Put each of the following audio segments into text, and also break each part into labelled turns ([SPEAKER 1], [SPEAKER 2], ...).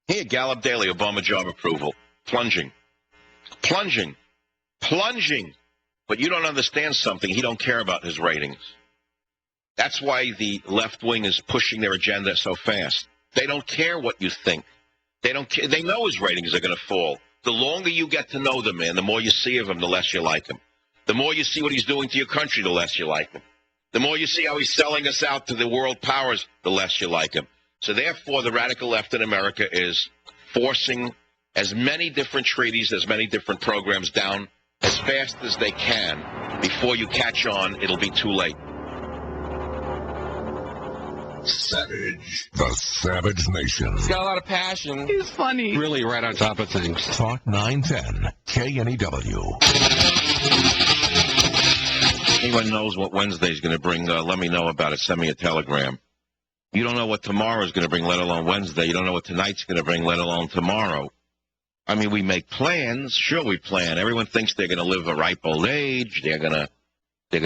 [SPEAKER 1] Here, Gallup Daily, Obama job approval. Plunging. But you don't understand something. He don't care about his ratings. That's why the left wing is pushing their agenda so fast. They don't care what you think. They don't care. They know his ratings are going to fall. The longer you get to know the man, the more you see of him, the less you like him. The more you see what he's doing to your country, the less you like him. The more you see how he's selling us out to the world powers, the less you like him. So therefore, the radical left in America is forcing as many different treaties, as many different programs down as fast as they can. Before you catch on, it'll be too late.
[SPEAKER 2] Savage. The Savage Nation.
[SPEAKER 3] He's got a lot of passion.
[SPEAKER 4] He's funny.
[SPEAKER 3] Really right on top of things.
[SPEAKER 2] Talk 910 KNEW.
[SPEAKER 1] Anyone knows what Wednesday's going to bring, let me know about it. Send me a telegram. You don't know what tomorrow's going to bring, let alone Wednesday. You don't know what tonight's going to bring, let alone tomorrow. I mean, we make plans. Sure, we plan. Everyone thinks they're going to live a ripe old age. They're going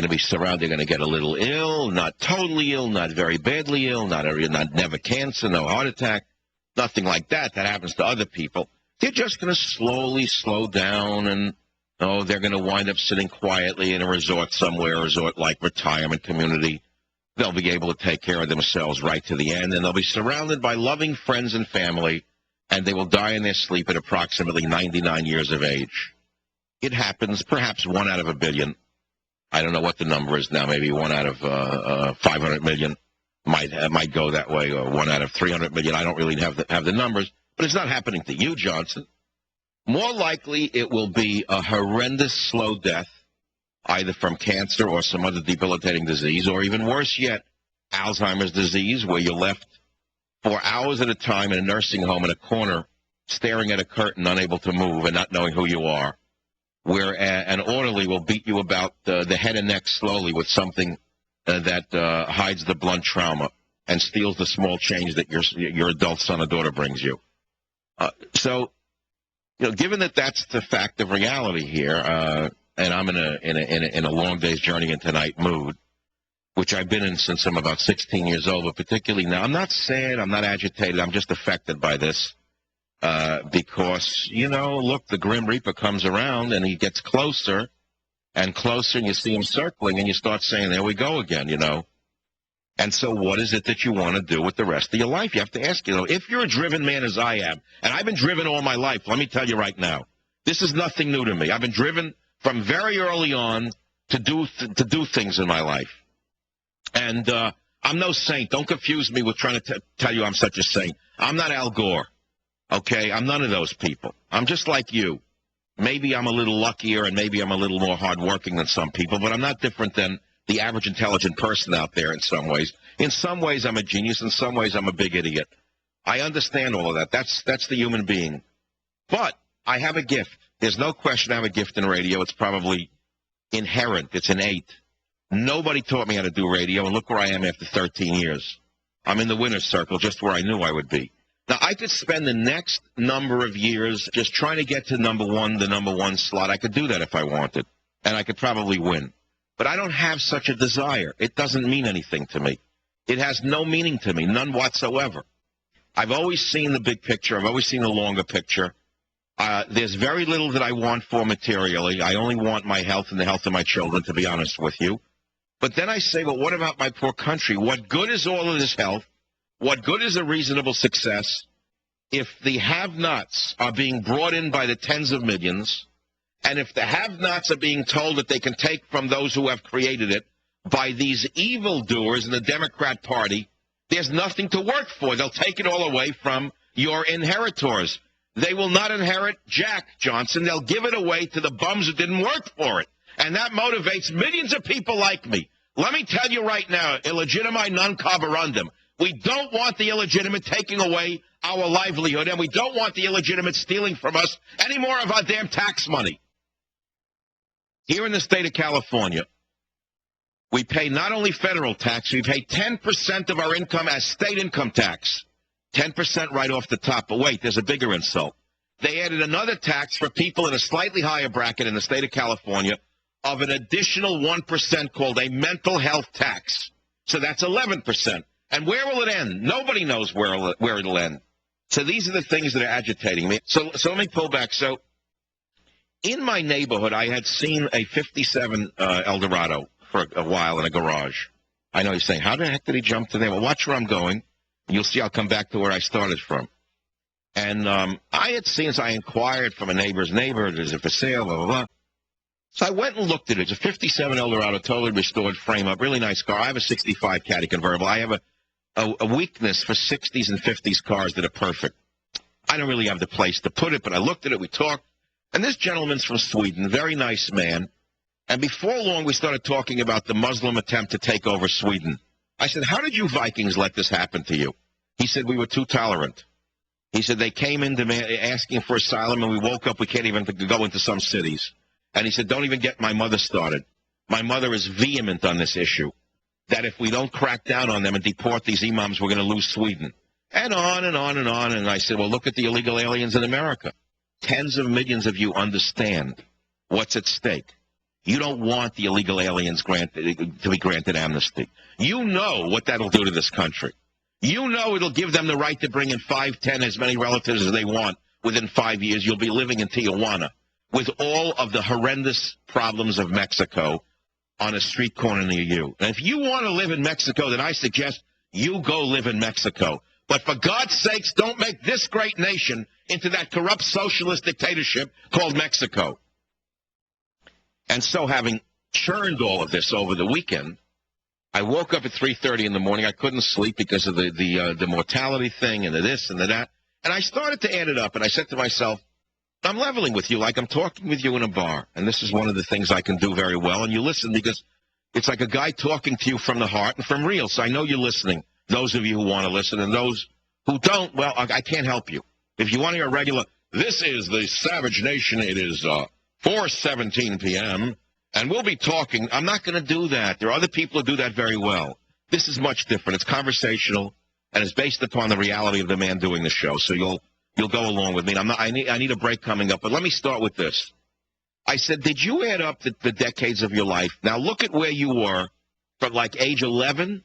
[SPEAKER 1] to be surrounded. They're going to get a little ill, not totally ill, not very badly ill, not never cancer, no heart attack, nothing like that. That happens to other people. They're just going to slowly slow down, and they're going to wind up sitting quietly in a resort somewhere, a resort-like retirement community. They'll be able to take care of themselves right to the end, and they'll be surrounded by loving friends and family, and they will die in their sleep at approximately 99 years of age. It happens, perhaps 1 out of a billion. I don't know what the number is now. Maybe 1 out of 500 million might go that way, or 1 out of 300 million. I don't really have the numbers, but it's not happening to you, Johnson. More likely, it will be a horrendous slow death, either from cancer or some other debilitating disease, or even worse yet, Alzheimer's disease, where you're left for hours at a time in a nursing home in a corner, staring at a curtain, unable to move and not knowing who you are, where an orderly will beat you about the head and neck slowly with something that hides the blunt trauma and steals the small change that your adult son or daughter brings you. So, given that that's the fact of reality here, and I'm in a long day's journey into night mood, which I've been in since I'm about 16 years old, but particularly now, I'm not sad, I'm not agitated, I'm just affected by this. Because, look, the Grim Reaper comes around and he gets closer and closer, and you see him circling, and you start saying, there we go again, And so what is it that you want to do with the rest of your life? You have to ask, if you're a driven man as I am, and I've been driven all my life, let me tell you right now, this is nothing new to me. I've been driven from very early on to do things in my life. And I'm no saint. Don't confuse me with trying to tell you I'm such a saint. I'm not Al Gore. Okay, I'm none of those people. I'm just like you. Maybe I'm a little luckier and maybe I'm a little more hardworking than some people, but I'm not different than the average intelligent person out there in some ways. In some ways, I'm a genius. In some ways, I'm a big idiot. I understand all of that. That's the human being. But I have a gift. There's no question I have a gift in radio. It's probably inherent. It's innate. Nobody taught me how to do radio, and look where I am after 13 years. I'm in the winner's circle, just where I knew I would be. Now, I could spend the next number of years just trying to get to the number one slot. I could do that if I wanted, and I could probably win. But I don't have such a desire. It doesn't mean anything to me. It has no meaning to me, none whatsoever. I've always seen the big picture. I've always seen the longer picture. There's very little that I want for materially. I only want my health and the health of my children, to be honest with you. But then I say, well, what about my poor country? What good is all of this health? What good is a reasonable success if the have-nots are being brought in by the tens of millions, and if the have-nots are being told that they can take from those who have created it by these evildoers in the Democrat Party? There's nothing to work for. They'll take it all away from your inheritors. They will not inherit Jack Johnson. They'll give it away to the bums who didn't work for it. And that motivates millions of people like me. Let me tell you right now, illegitimate non carborundum. We don't want the illegitimate taking away our livelihood, and we don't want the illegitimate stealing from us any more of our damn tax money. Here in the state of California, we pay not only federal tax, we pay 10% of our income as state income tax. 10% right off the top. But wait, there's a bigger insult. They added another tax for people in a slightly higher bracket in the state of California of an additional 1% called a mental health tax. So that's 11%. And where will it end? Nobody knows where it'll end. So these are the things that are agitating me. So let me pull back. So in my neighborhood, I had seen a 57 Eldorado for a while in a garage. I know you're saying, how the heck did he jump to there? Well, watch where I'm going. You'll see I'll come back to where I started from. And I had seen, so I inquired from a neighbor's neighbor, is it for sale, blah, blah, blah. So I went and looked at it. It's a 57 Eldorado, totally restored frame-up, really nice car. I have a 65 Caddy convertible. I have a weakness for 60s and 50s cars that are perfect. I don't really have the place to put it, but I looked at it, we talked. And this gentleman's from Sweden, very nice man. And before long, we started talking about the Muslim attempt to take over Sweden. I said, how did you Vikings let this happen to you? He said, we were too tolerant. He said, they came in asking for asylum, and we woke up, we can't even go into some cities. And he said, don't even get my mother started. My mother is vehement on this issue, that if we don't crack down on them and deport these imams, we're going to lose Sweden. And on and on and on. And I said, well, look at the illegal aliens in America. Tens of millions of you understand what's at stake. You don't want the illegal aliens to be granted amnesty. You know what that'll do to this country. You know it'll give them the right to bring in 5, 10, as many relatives as they want. Within 5 years, you'll be living in Tijuana with all of the horrendous problems of Mexico on a street corner near you. And if you want to live in Mexico, then I suggest you go live in Mexico. But for God's sakes, don't make this great nation into that corrupt socialist dictatorship called Mexico. And so having churned all of this over the weekend, I woke up at 3:30 in the morning. I couldn't sleep because of the mortality thing and the this and the that. And I started to add it up, and I said to myself, I'm leveling with you like I'm talking with you in a bar. And this is one of the things I can do very well. And you listen because it's like a guy talking to you from the heart and from real. So I know you're listening, those of you who want to listen. And those who don't, well, I can't help you. If you want to hear a regular, this is the Savage Nation. It is 4:17 p.m., and we'll be talking. I'm not going to do that. There are other people who do that very well. This is much different. It's conversational, and it's based upon the reality of the man doing the show. So you'll go along with me. I need a break coming up, but let me start with this. I said, did you add up the decades of your life? Now look at where you were from like age 11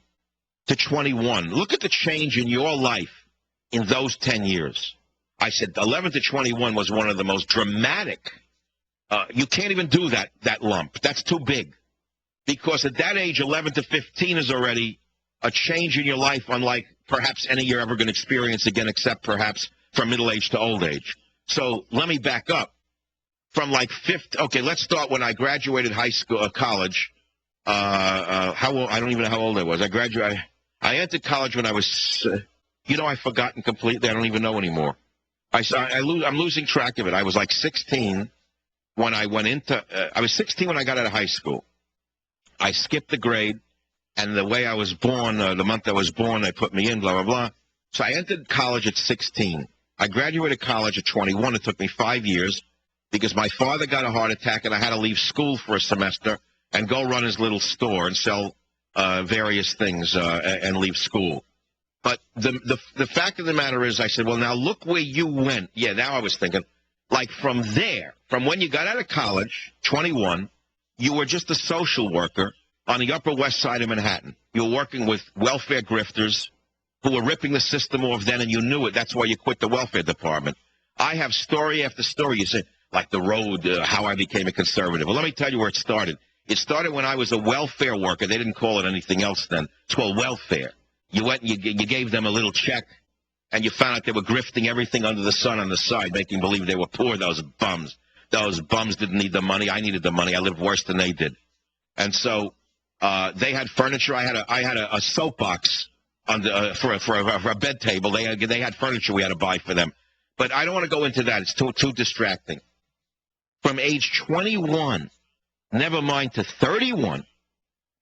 [SPEAKER 1] to 21. Look at the change in your life in those 10 years. I said 11 to 21 was one of the most dramatic. You can't even do that lump. That's too big. Because at that age, 11 to 15 is already a change in your life unlike perhaps any you're ever going to experience again, except perhaps from middle age to old age. So let me back up. From like okay, let's start when I graduated college. How old? I don't even know how old I was. I entered college when I was, I've forgotten completely. I don't even know anymore. I'm losing track of it. I was like 16 when I went into, I was 16 when I got out of high school. I skipped the grade, and the way I was born, the month I was born, they put me in, blah, blah, blah. So I entered college at 16. I graduated college at 21. It took me 5 years because my father got a heart attack, and I had to leave school for a semester and go run his little store and sell various things and leave school. But the fact of the matter is, I said, well, now look where you went. Yeah, now I was thinking, like from there, from when you got out of college, 21, you were just a social worker on the Upper West Side of Manhattan. You were working with welfare grifters who were ripping the system off then, and you knew it. That's why you quit the welfare department. I have story after story. You say, like the road, how I became a conservative. Well, let me tell you where it started. It started when I was a welfare worker. They didn't call it anything else then. It's called welfare. You went and you gave them a little check, and you found out they were grifting everything under the sun on the side, making believe they were poor, those bums. Those bums didn't need the money. I needed the money. I lived worse than they did. And so they had furniture. I had a soapbox for a bed table. They had furniture we had to buy for them. But I don't want to go into that. It's too distracting. From age 21, never mind to 31,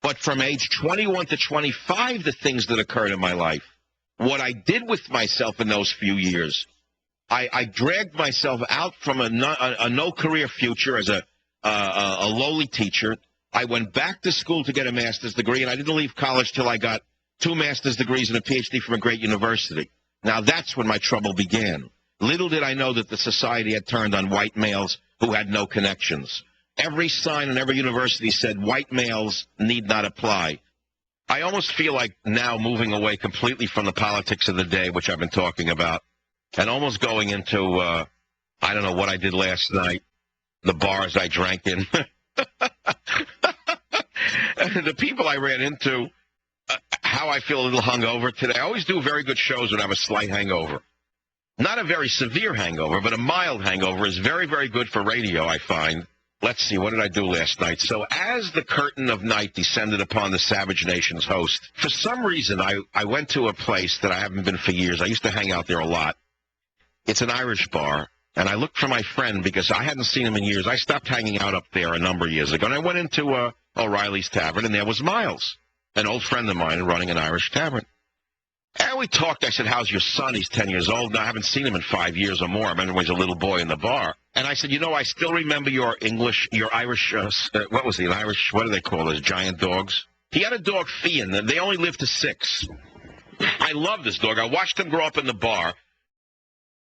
[SPEAKER 1] but from age 21 to 25, the things that occurred in my life, what I did with myself in those few years, I dragged myself out from a no career future as a lowly teacher. I went back to school to get a master's degree, and I didn't leave college till I got 2 master's degrees and a PhD from a great university. Now that's when my trouble began. Little did I know that the society had turned on white males who had no connections. Every sign in every university said white males need not apply. I almost feel like now moving away completely from the politics of the day, which I've been talking about, and almost going into, I don't know what I did last night, the bars I drank in. The people I ran into, how I feel a little hungover today. I always do very good shows when I have a slight hangover. Not a very severe hangover, but a mild hangover is very, very good for radio, I find. Let's see, what did I do last night? So as the curtain of night descended upon the Savage Nation's host, for some reason I went to a place that I haven't been for years. I used to hang out there a lot. It's an Irish bar, and I looked for my friend because I hadn't seen him in years. I stopped hanging out up there a number of years ago, and I went into O'Reilly's Tavern, and there was Miles, an old friend of mine running an Irish tavern. And we talked. I said, how's your son? He's 10 years old. Now, I haven't seen him in 5 years or more. I remember when he was a little boy in the bar. And I said, you know, I still remember your Irish, what was he, an Irish, what do they call those, giant dogs? He had a dog, Fian, and they only lived to 6. I love this dog. I watched him grow up in the bar.